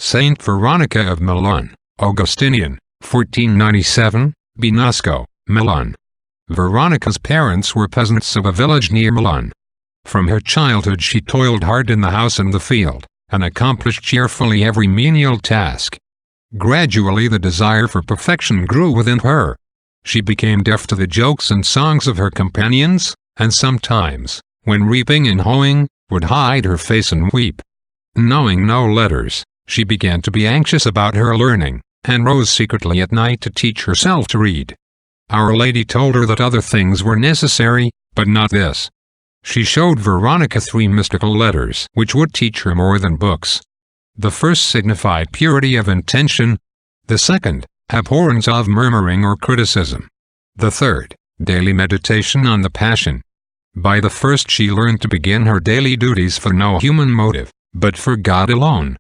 Saint Veronica of Milan, Augustinian, 1497, Binasco, Milan. Veronica's parents were peasants of a village near Milan. From her childhood she toiled hard in the house and the field, and accomplished cheerfully every menial task. Gradually the desire for perfection grew within her. She became deaf to the jokes and songs of her companions, and sometimes, when reaping and hoeing, would hide her face and weep. Knowing no letters, she began to be anxious about her learning, and rose secretly at night to teach herself to read. Our Lady told her that other things were necessary, but not this. She showed Veronica 3 mystical letters which would teach her more than books. The first signified purity of intention, the second, abhorrence of murmuring or criticism, the third, daily meditation on the Passion. By the first she learned to begin her daily duties for no human motive, but for God alone.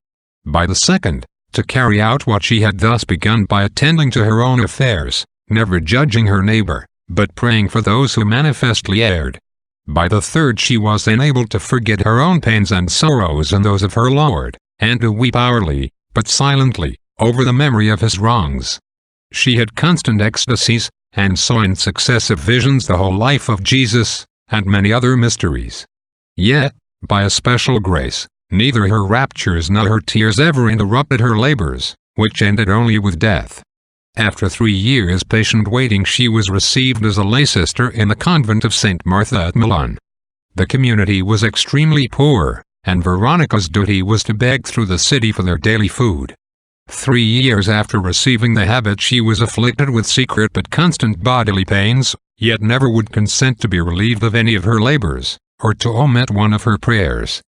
By the second, to carry out what she had thus begun by attending to her own affairs, never judging her neighbor, but praying for those who manifestly erred. By the third she was enabled to forget her own pains and sorrows and those of her Lord, and to weep hourly, but silently, over the memory of his wrongs. She had constant ecstasies, and saw in successive visions the whole life of Jesus, and many other mysteries. Yet, by a special grace, neither her raptures nor her tears ever interrupted her labors, which ended only with death. After 3 years' patient waiting she was received as a lay sister in the convent of St. Martha at Milan. The community was extremely poor, and Veronica's duty was to beg through the city for their daily food. 3 years after receiving the habit she was afflicted with secret but constant bodily pains, yet never would consent to be relieved of any of her labors, or to omit one of her prayers.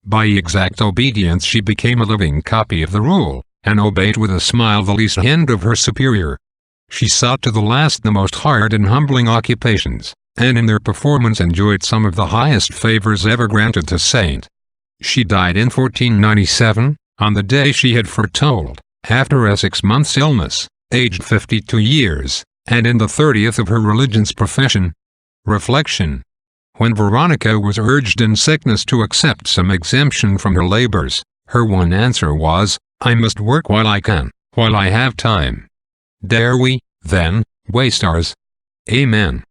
By exact obedience she became a living copy of the rule, and obeyed with a smile the least hint of her superior. She sought to the last the most hard and humbling occupations, and in their performance enjoyed some of the highest favors ever granted to saint. She died in 1497, on the day she had foretold, after a 6 months' illness, aged 52 years, and in the 30th of her religion's profession. Reflection. When Veronica was urged in sickness to accept some exemption from her labors, her one answer was, "I must work while I can, while I have time." Dare we, then, waste ours? Amen.